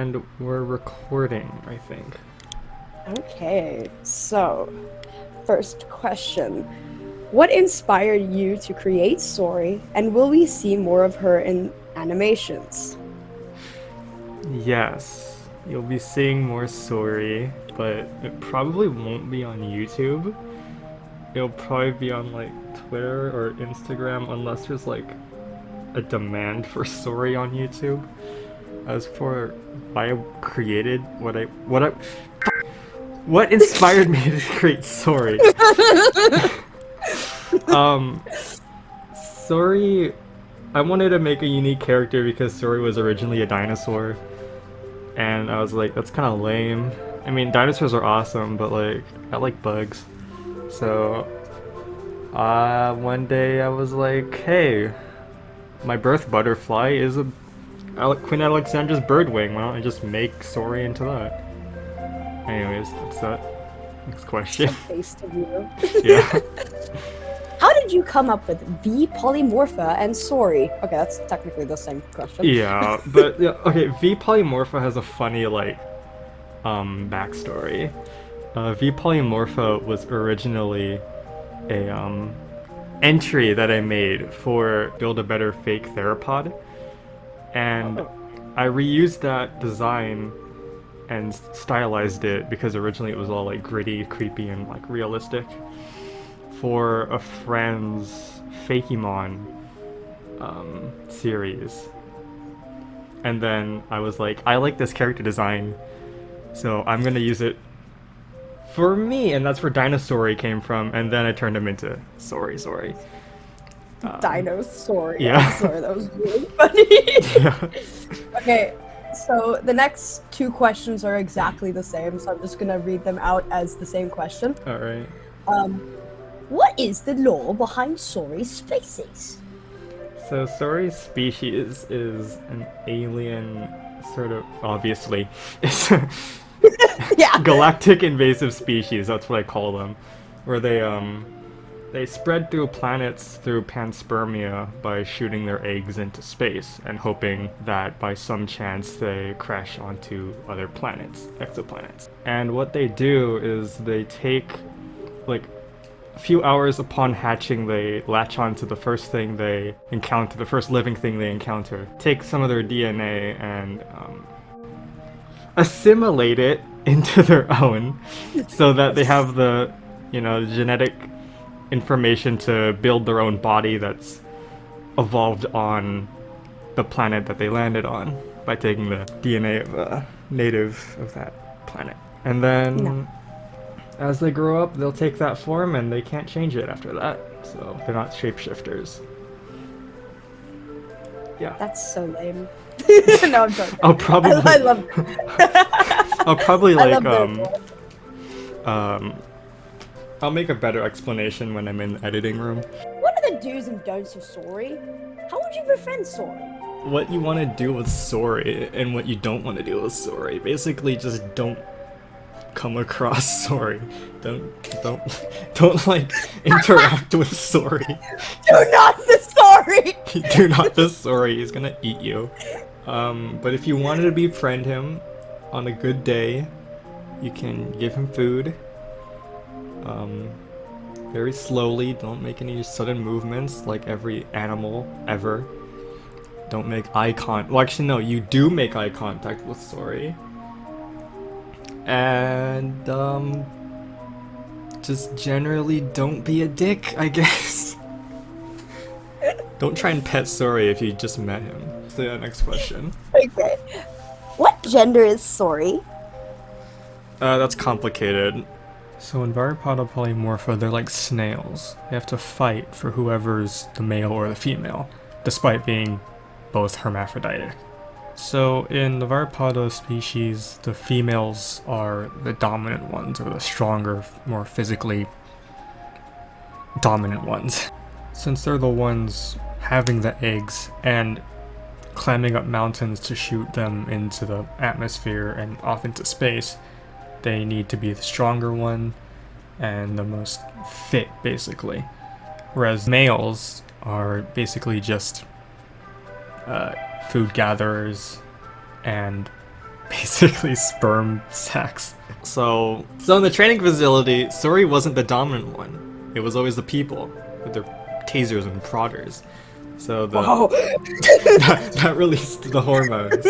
And we're recording, I think. Okay, so first question. What inspired you to create Saury, and will we see more of her in animations? Yes, you'll be seeing more Saury, but it probably won't be on YouTube. It'll probably be on like Twitter or Instagram unless there's like a demand for Saury on YouTube. As for why I created what inspired me to create Saury? um, Saury, I wanted to make a unique character because Saury was originally a dinosaur, and I was like, that's kind of lame. I mean, dinosaurs are awesome, but like, I like bugs. So, one day I was like, hey, my birth butterfly is a Queen Alexandra's birdwing. Why don't I just make Saury into that? Anyways, that's that. Next question. So based of you. Yeah. How did you come up with V polymorpha and Saury? Okay, that's technically the same question. Yeah, but yeah, okay, V Polymorpha has a funny backstory. V Polymorpha was originally a entry that I made for Build a Better Fake Theropod, and I reused that design and stylized it because originally it was all like gritty, creepy, and like realistic for a friend's Fakemon series. And then I was like, I like this character design, so I'm gonna use it for me, and that's where Dinosaury came from, and then I turned him into Saury. Dinosaur. Yeah. Sorry, that was really funny. Yeah. Okay, so the next two questions are exactly the same, so I'm just gonna read them out as the same question. Alright. What is the lore behind Saury's species? So Saury's species is an alien, sort of, obviously. It's a Yeah. galactic invasive species, that's what I call them. Where they spread through planets through panspermia by shooting their eggs into space and hoping that by some chance they crash onto other planets, exoplanets. And what they do is they take, like, a few hours upon hatching, they latch on to the first thing they encounter, the first living thing they encounter, take some of their DNA and assimilate it into their own so that they have the, genetic information to build their own body that's evolved on the planet that they landed on by taking the DNA of a native of that planet. And then as they grow up, they'll take that form and they can't change it after that. So they're not shapeshifters. Yeah. That's so lame. No, I'm sorry. I'll probably I love I'll probably I like love their I'll make a better explanation when I'm in the editing room. What are the do's and don'ts of Saury? How would you befriend Saury? What you want to do with Saury and what you don't want to do with Saury. Basically, just don't come across Saury. Don't like interact with Saury. Do not the Saury! Do not the Saury. He's gonna eat you. But if you wanted to befriend him on a good day, you can give him food. Very slowly, don't make any sudden movements like every animal ever. Don't make eye contact. Well, actually, no, you do make eye contact with Saury. And, just generally don't be a dick, I guess. Don't try and pet Saury if you just met him. So, yeah, next question. Okay. What gender is Saury? That's complicated. So in Varipata Polymorpha, they're like snails. They have to fight for whoever's the male or the female, despite being both hermaphroditic. So in the Varipata species, the females are the dominant ones, or the stronger, more physically dominant ones. Since they're the ones having the eggs and climbing up mountains to shoot them into the atmosphere and off into space, they need to be the stronger one and the most fit, basically. Whereas males are basically just food gatherers and basically sperm sacs. So in the training facility, Saury wasn't the dominant one. It was always the people with their tasers and prodders. So that released the hormones,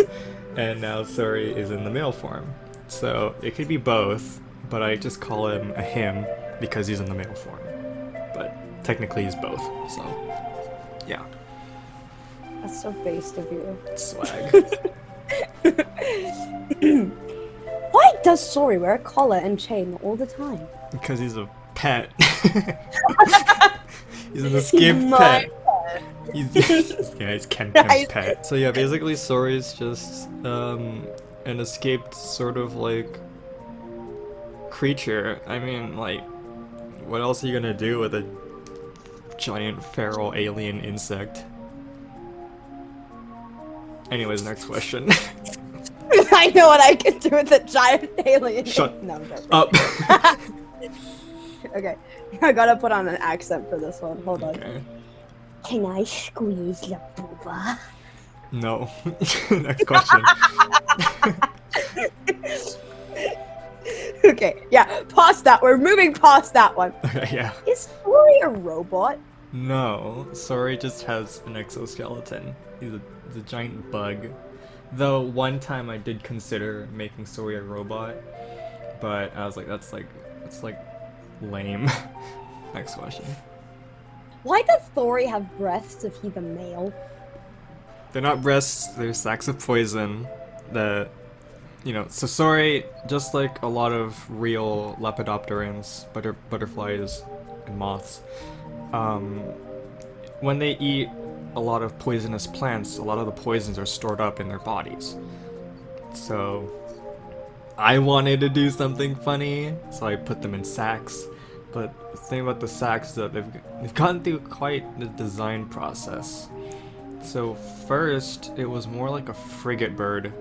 and now Saury is in the male form. So it could be both, but I just call him a him because he's in the male form. But technically he's both. So yeah. That's so based of you. Swag. Why does Saury wear a collar and chain all the time? Because he's a pet. He's an escaped pet. He's Ken-Ken's pet. So yeah, basically Saury's just an escaped sort of like creature. I mean, like, what else are you gonna do with a giant feral alien insect? Anyways, next question. I know what I can do with a giant alien. Shut no, I'm joking. up. Okay, I gotta put on an accent for this one. Hold on. Okay. Can I squeeze your booba? No. Next question. Okay, yeah, past that. We're moving past that one. Okay, yeah. Is Saury a robot? No, Saury just has an exoskeleton. He's a giant bug. Though one time I did consider making Saury a robot, but I was like, that's like lame. Next question. Why does Saury have breasts if he's a male? They're not breasts, they're sacs of poison that, you know, so Saury, just like a lot of real lepidopterans, butterflies and moths, when they eat a lot of poisonous plants, a lot of the poisons are stored up in their bodies. So I wanted to do something funny, so I put them in sacs. But the thing about the sacs is that they've gone through quite the design process. So first, it was more like a frigate bird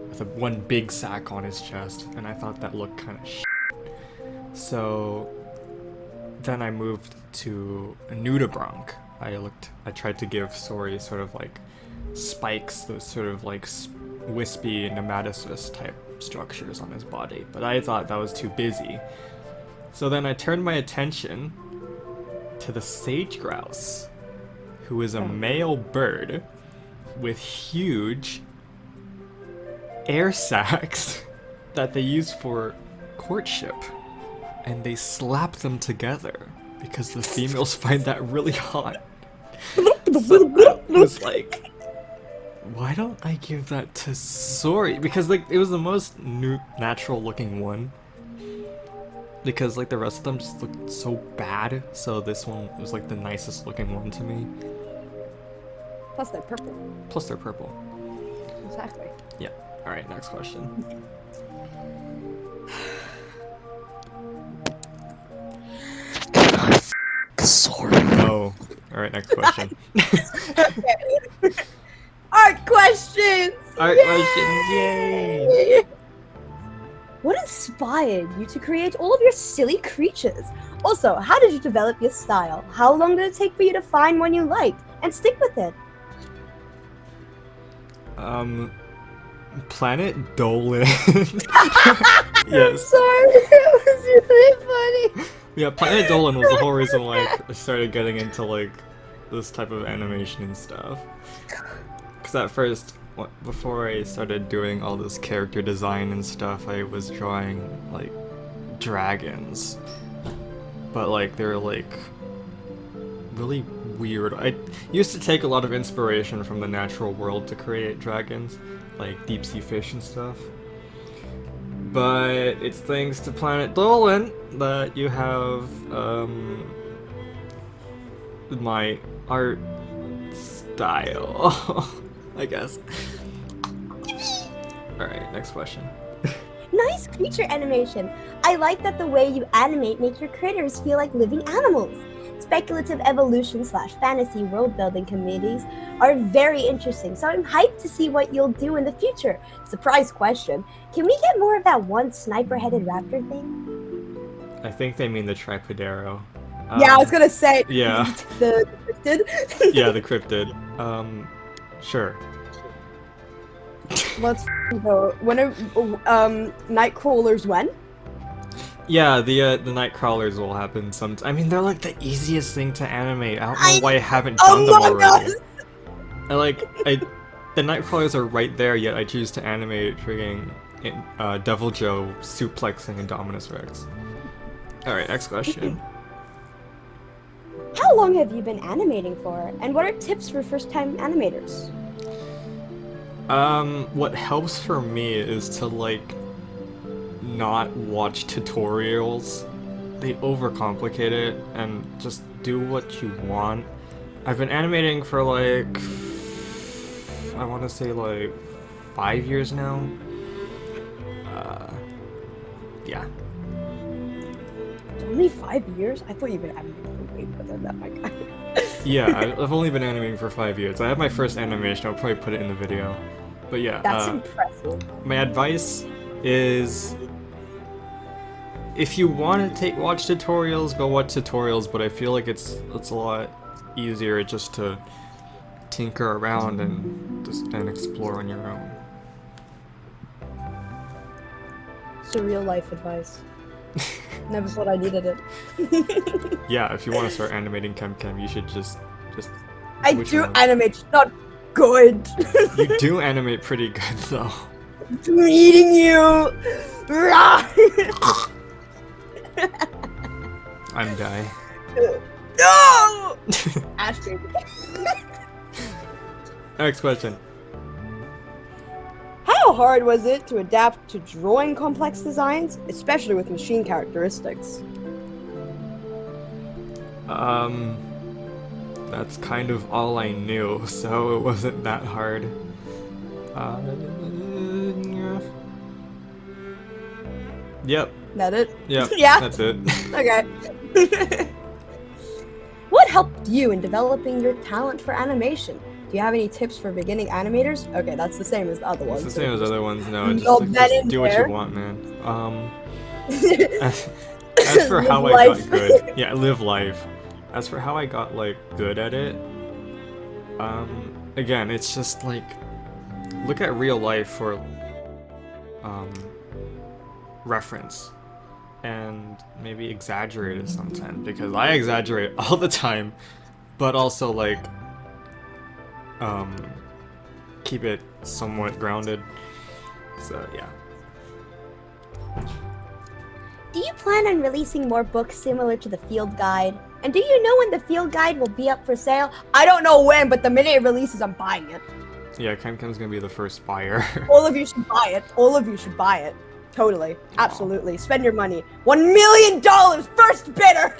with one big sack on his chest, and I thought that looked kind of shit. So then I moved to a nudibranch. I tried to give Saury sort of like spikes, those sort of like wispy nematocyst type structures on his body, but I thought that was too busy. So then I turned my attention to the sage grouse, who is a male bird with huge air sacs that they use for courtship, and they slap them together because the females find that really hot. So I was like, why don't I give that to Saury? Because like it was the most natural looking one. Because like the rest of them just looked so bad, so this one was like the nicest looking one to me. Plus they're purple. Plus they're purple. Exactly. Yeah. Alright, next question. Saury. No. Alright, next question. Art questions! Art questions, yay! What inspired you to create all of your silly creatures? Also, how did you develop your style? How long did it take for you to find one you liked and stick with it? Planet Dolan. I'm Yes. sorry, it was really funny. Yeah, Planet Dolan was the whole reason why I started getting into like this type of animation and stuff. Because at first, before I started doing all this character design and stuff, I was drawing like dragons, but like they're like really weird. I used to take a lot of inspiration from the natural world to create dragons, like deep sea fish and stuff. But it's thanks to Planet Dolan that you have my art style. I guess. Alright, next question. Nice creature animation. I like that the way you animate make your critters feel like living animals. Speculative evolution / fantasy world building communities are very interesting, so I'm hyped to see what you'll do in the future. Surprise question. Can we get more of that one sniper-headed raptor thing? I think they mean the Tripodero. Yeah, I was gonna say. Yeah. The cryptid. Yeah, the cryptid. Sure. Let's go. When are night crawlers when? Yeah, the night crawlers will happen sometime. I mean, they're like the easiest thing to animate. I don't know why I haven't done them already. The night crawlers are right there, yet I choose to animate frigging Devil Joe suplexing Indominus Rex. Alright, next question. How long have you been animating for? And what are tips for first-time animators? What helps for me is to, like, not watch tutorials. They overcomplicate it, and just do what you want. I've been animating for, like, I want to say, like, 5 years now. Yeah. Only 5 years? I thought you've been animating for way more than that, my guy. Yeah, I've only been animating for 5 years. I have my first animation, I'll probably put it in the video. But yeah, That's impressive. my advice is, if you want to watch tutorials, go watch tutorials, but I feel like it's a lot easier just to tinker around and explore on your own. Surreal life advice. Never thought I needed it. Yeah, if you want to start animating Chem, you should just I do animate, not good. You do animate pretty good though. I'm eating you. I'm die. No. Ash baby. Next question. How hard was it to adapt to drawing complex designs, especially with machine characteristics? That's kind of all I knew, so it wasn't that hard. Yep. That it? Yep. Yeah. That's it. Okay. What helped you in developing your talent for animation? Do you have any tips for beginning animators? Okay, that's the same as the other ones. It's the same as other ones. No, No, just do what you want, man. As for how I got good, yeah, live life. As for how I got like good at it, again, it's just like look at real life for reference, and maybe exaggerate it sometimes, because I exaggerate all the time, but also like keep it somewhat grounded. So yeah. Do you plan on releasing more books similar to the field guide? And do you know when the field guide will be up for sale? I don't know when, but the minute it releases, I'm buying it. Yeah, Kem's gonna be the first buyer. All of you should buy it. All of you should buy it. Totally. Absolutely. Spend your money. $1 million! First bidder!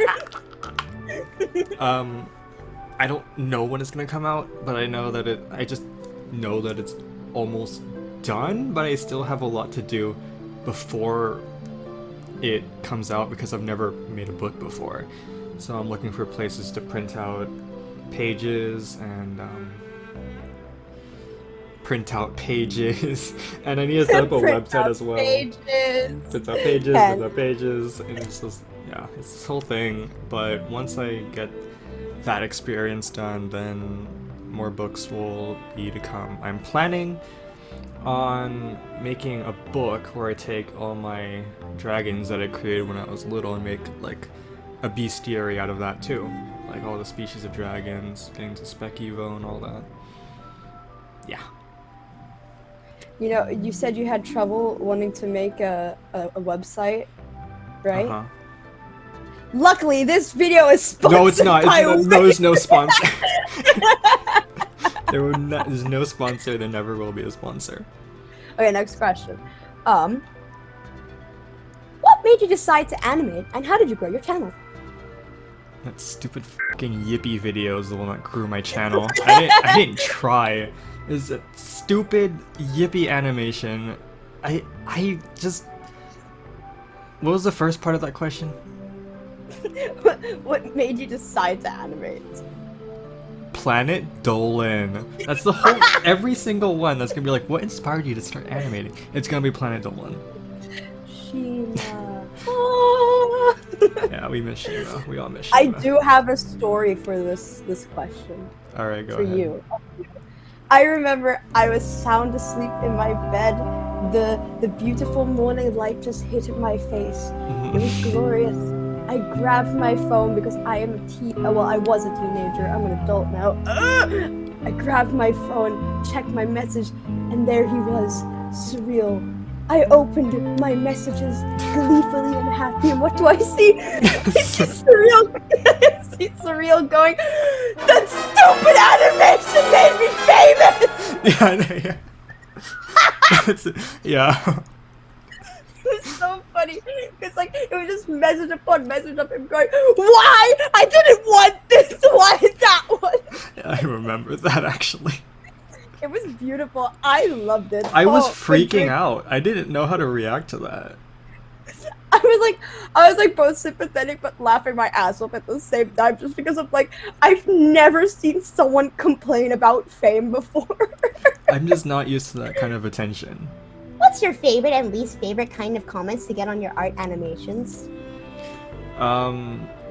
I don't know when it's gonna come out, but I know that I just know that it's almost done, but I still have a lot to do before it comes out because I've never made a book before. So I'm looking for places to print out pages and print out pages, and I need to set up a website as well. Print out pages, and it's just, yeah, it's this whole thing. But once I get that experience done, then more books will be to come. I'm planning on making a book where I take all my dragons that I created when I was little and make like a bestiary out of that too, like all the species of dragons, getting to Spec Evo and all that. Yeah. You know, you said you had trouble wanting to make a website, right? Uh-huh. Luckily, this video is sponsored. No, it's not. By There's no sponsor. There's no sponsor. There never will be a sponsor. Okay, next question. What made you decide to animate, and how did you grow your channel? That stupid fucking Yippee video is the one that grew my channel. I didn't try. It's a stupid Yippee animation. I just... What was the first part of that question? What made you decide to animate? Planet Dolan. That's the whole... every single one that's gonna be like, what inspired you to start animating? It's gonna be Planet Dolan. Sheena. Yeah, we miss Shima. We all miss Shima. I do have a story for this question. Alright, go for ahead. you. I remember I was sound asleep in my bed. The beautiful morning light just hit my face. It was glorious. I grabbed my phone because I am I was a teenager. I'm an adult now. I grabbed my phone, checked my message, and there he was, surreal. I opened my messages gleefully and happy, and what do I see? I see surreal. I see surreal going, that stupid animation made me famous. Yeah. It was so funny because like it was just message upon message of him going, why? I didn't want this. Why that one? Yeah, I remember that actually. It was beautiful. I loved it. I was freaking out. I didn't know how to react to that. I was like both sympathetic but laughing my ass off at the same time, just because of like I've never seen someone complain about fame before. I'm just not used to that kind of attention. What's your favorite and least favorite kind of comments to get on your art animations?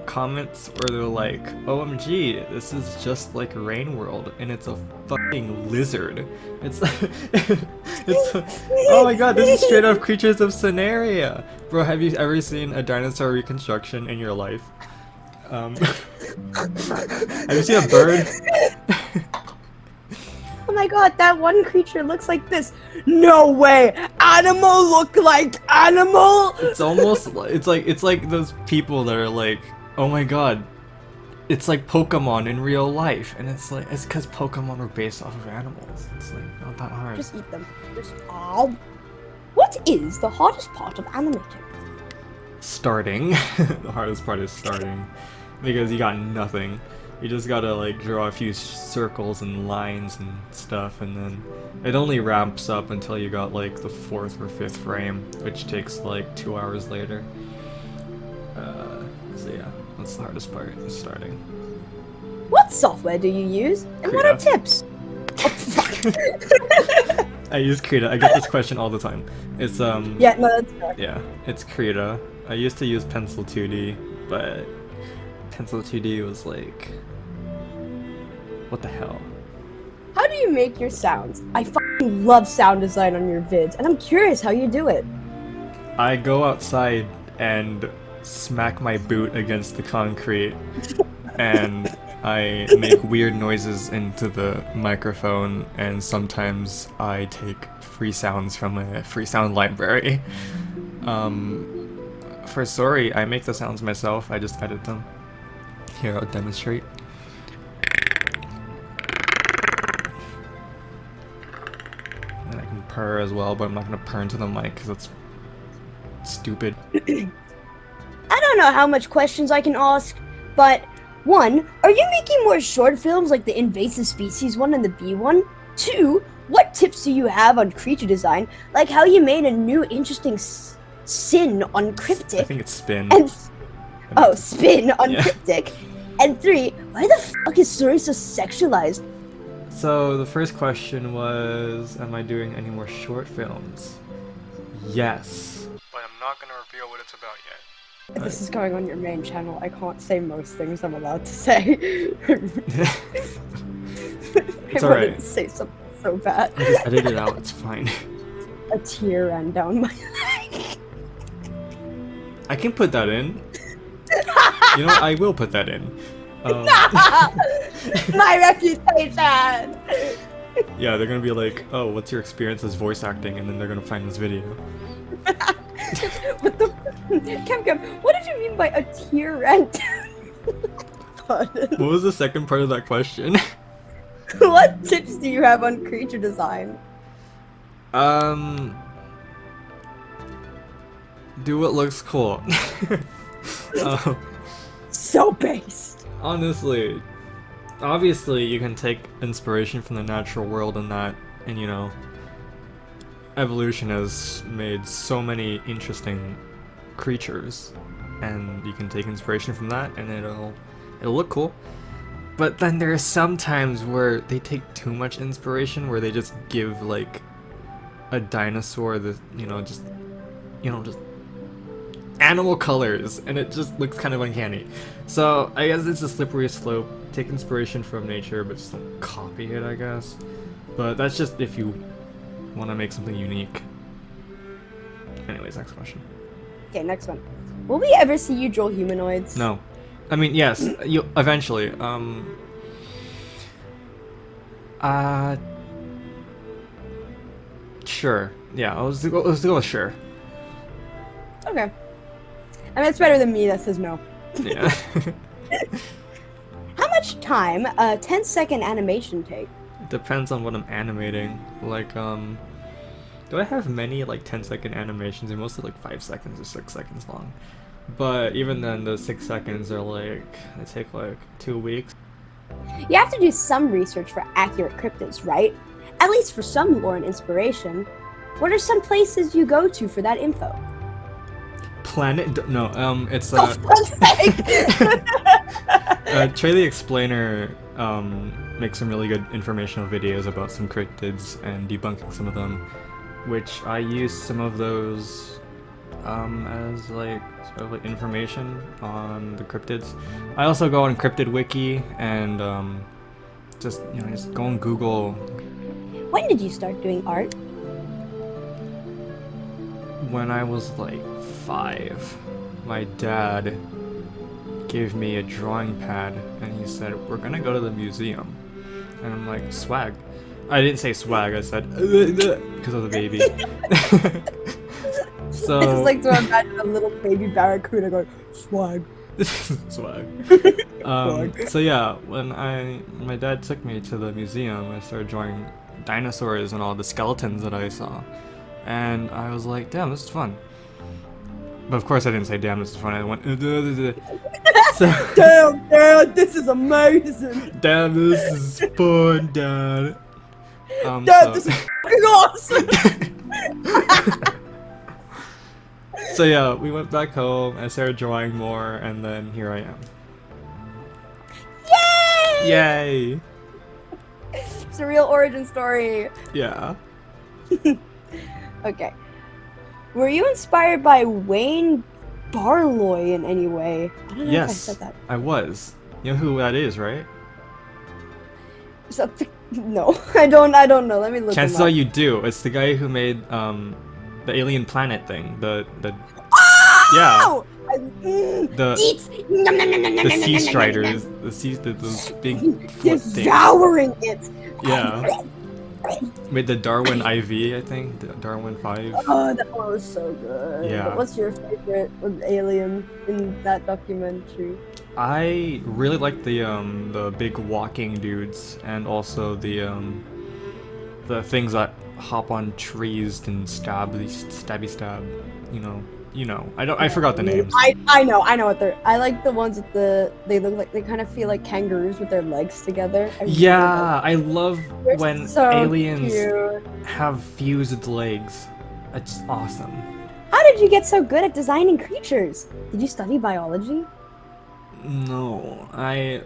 Comments where they're like, OMG, this is just like Rain World, and it's a fucking lizard. It's oh my god, this is straight up Creatures of Scenaria. Bro, have you ever seen a dinosaur reconstruction in your life? Have you seen a bird? Oh my god, that one creature looks like this. No way! Animal look like animal! It's almost, it's like those people that are like, oh my god, it's like Pokemon in real life, and it's like, it's because Pokemon were based off of animals. It's like, not that hard. Just eat them. What is the hardest part of animating? Starting. The hardest part is starting, because you got nothing. You just gotta like draw a few circles and lines and stuff, and then it only ramps up until you got like the 4th or 5th frame, which takes like 2 hours later. So yeah, that's the hardest part, is starting. What software do you use, and what are tips? Oh, fuck. I use Krita. I get this question all the time. It's Yeah, no, that's fair. yeah, it's Krita. I used to use Pencil 2D, but Pencil 2D was like, what the hell? How do you make your sounds? I fucking love sound design on your vids, and I'm curious how you do it. I go outside and smack my boot against the concrete, and I make weird noises into the microphone, and sometimes I take free sounds from a free sound library. For Saury, I make the sounds myself, I just edit them. Here, I'll demonstrate. And I can purr as well, but I'm not gonna purr into the mic because that's stupid. I don't know how much questions I can ask, but 1, are you making more short films like the invasive species one and the bee one? 2, what tips do you have on creature design, like how you made a new interesting sin on cryptic? I think it's spin. And spin on cryptic. And 3, why the fuck is Saury so sexualized? So the first question was, am I doing any more short films? Yes. But I'm not gonna reveal what it's about yet. If this is going on your main channel, I can't say most things I'm allowed to say. It's I alright. wanted to say something so bad. I just edit it out, it's fine. A tear ran down my leg. I can put that in. You know what? I will put that in. My reputation! Yeah, they're gonna be like, oh, what's your experience as voice acting? And then they're gonna find this video. What the? Cam, what did you mean by a tear ran down? What was the second part of that question? What tips do you have on creature design? Do what looks cool. So based. Honestly, obviously you can take inspiration from the natural world and that, and you know, evolution has made so many interesting creatures, and you can take inspiration from that and it'll look cool. But then there are some times where they take too much inspiration, where they just give like a dinosaur the just animal colors, and it just looks kind of uncanny. So I guess it's a slippery slope. Take inspiration from nature, but just don't copy it, I guess. But that's just if you want to make something unique. Anyways, next question. Okay, next one. Will we ever see you draw humanoids? No. I mean, yes, you eventually. Sure. Yeah, let's go with sure. Okay. I mean, it's better than me that says no. Yeah. How much time a 10-second animation take? It depends on what I'm animating. Like, do I have many, like, 10-second animations? They're mostly, like, 5 seconds or 6 seconds long. But even then, those 6 seconds are, like, they take, like, 2 weeks. You have to do some research for accurate cryptids, right? At least for some lore and inspiration. What are some places you go to for that info? Planet? No, it's, Oh, for fuck's sake! Trey the Explainer, makes some really good informational videos about some cryptids and debunking some of them, which I use some of those, as, like, sort of like information on the cryptids. I also go on Cryptid Wiki and, just go on Google. When did you start doing art? When I was like 5, my dad gave me a drawing pad and he said, "We're gonna go to the museum." And I'm like, "Swag." I didn't say swag, I said because of the baby. So I just like to imagine a little baby barracuda going, swag. swag. So yeah, when my dad took me to the museum, I started drawing dinosaurs and all the skeletons that I saw. And I was like, damn, this is fun. But of course I didn't say, damn, this is fun. I went, so, Damn, Dad, this is amazing. damn, this is fun, Dad. Dad, this is fucking awesome. So yeah, we went back home, I started drawing more, and then here I am. Yay! Yay! It's a real origin story. Yeah. Okay. Were you inspired by Wayne Barlow in any way? I don't know if I Yes, said that. I was. You know who that is, right? No, I don't know. Let me look Chances him up. are you do. It's the guy who made the alien planet thing. The Oh! The sea striders, those big foot things. Devouring it. Yeah. Made the Darwin IV, I think, the Darwin 5. Oh, that one was so good. Yeah. What's your favorite alien in that documentary? I really like the big walking dudes, and also the things that hop on trees and stabby stab. You know. I forgot the names. I know what they're. I like the ones with they look like they kind of feel like kangaroos with their legs together. Yeah, I love when so aliens cute. have fused legs. It's awesome. How did you get so good at designing creatures? Did you study biology? No, I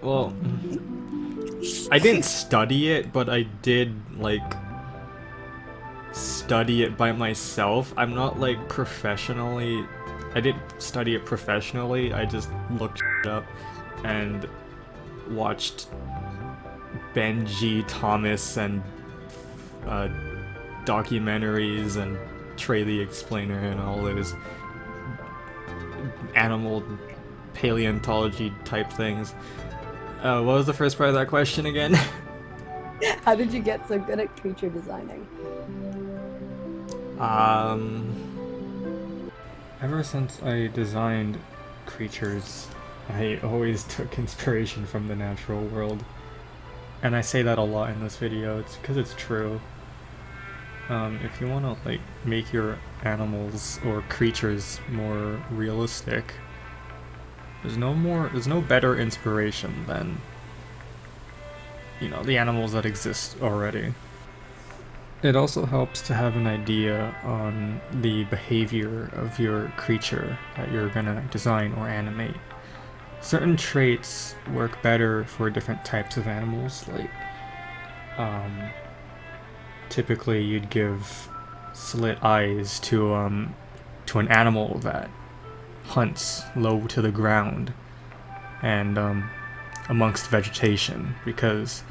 didn't study it, but I did, like, study it by myself. I'm not, like, I didn't study it professionally, I just looked it up and watched Benji Thomas and documentaries and Trey the Explainer and all those animal paleontology type things. What was the first part of that question again? How did you get so good at creature designing? Ever since I designed creatures, I always took inspiration from the natural world. And I say that a lot in this video, it's because it's true. If you want to, like, make your animals or creatures more realistic, there's no better inspiration than, the animals that exist already. It also helps to have an idea on the behavior of your creature that you're gonna design or animate. Certain traits work better for different types of animals, like, typically you'd give slit eyes to an animal that hunts low to the ground and amongst vegetation, because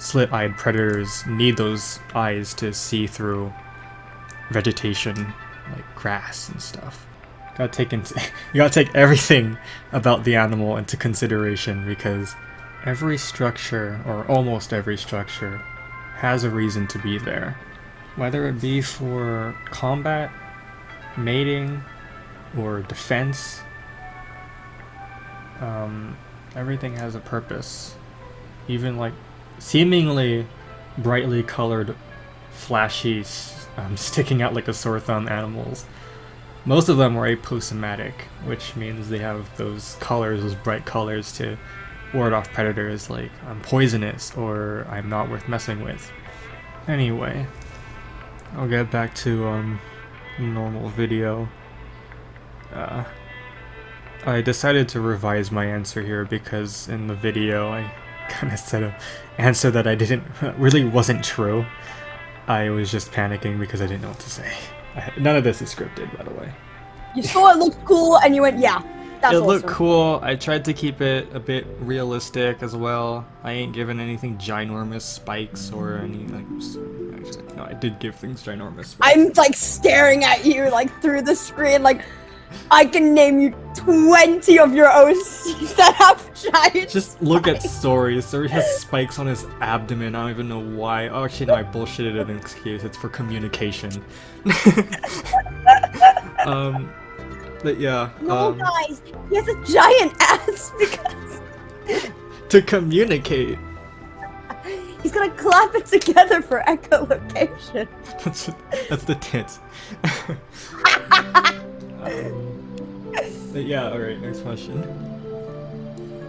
slit-eyed predators need those eyes to see through vegetation, like grass and stuff. You gotta take everything about the animal into consideration, because every structure, or almost every structure, has a reason to be there. Whether it be for combat, mating, or defense, everything has a purpose. Even like seemingly brightly colored, flashy, sticking out like a sore thumb animals. Most of them are aposematic, which means they have those colors, those bright colors, to ward off predators like I'm poisonous or I'm not worth messing with. Anyway, I'll get back to normal video. I decided to revise my answer here because in the video I kind of said an answer that I didn't really wasn't true. I was just panicking because I didn't know what to say. None of this is scripted, by the way. You saw it look cool and you went, yeah, that's It awesome. looked cool. I tried to keep it a bit realistic as well. I ain't given anything ginormous spikes or any like. Actually, no, I did give things ginormous spikes. I'm like staring at you like through the screen, like I can name you 20 of your OCs that have giant Just look at spikes. Saury. Saury has spikes on his abdomen. I don't even know why. Oh, actually, no, I bullshitted an excuse. It's for communication. But yeah. No, guys, he has a giant ass because To communicate. he's gonna clap it together for echolocation. That's the tits. But yeah, alright, next question.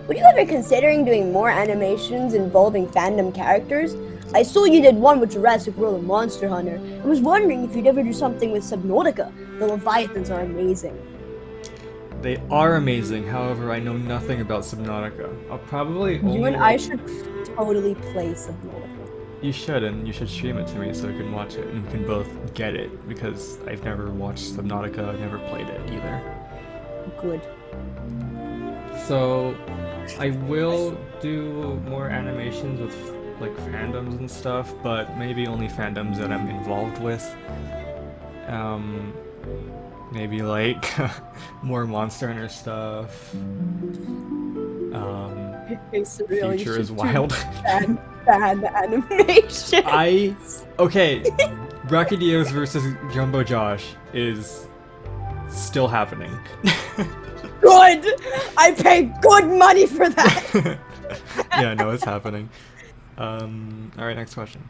Would you ever considering doing more animations involving fandom characters? I saw you did one with Jurassic World and Monster Hunter, and was wondering if you'd ever do something with Subnautica. The Leviathans are amazing. They are amazing, however, I know nothing about Subnautica. I'll probably only... You and I should totally play Subnautica. You should, and you should stream it to me so we can watch it, and we can both get it, because I've never watched Subnautica, I've never played it either. Good. So, I will do more animations with, like, fandoms and stuff, but maybe only fandoms that I'm involved with. Maybe, like, more Monster Hunter stuff. Future is Wild. Bad animation. Okay, Brachydios versus Jumbo Josh is still happening. Good! I paid good money for that! Yeah, no, it's happening. Alright, next question.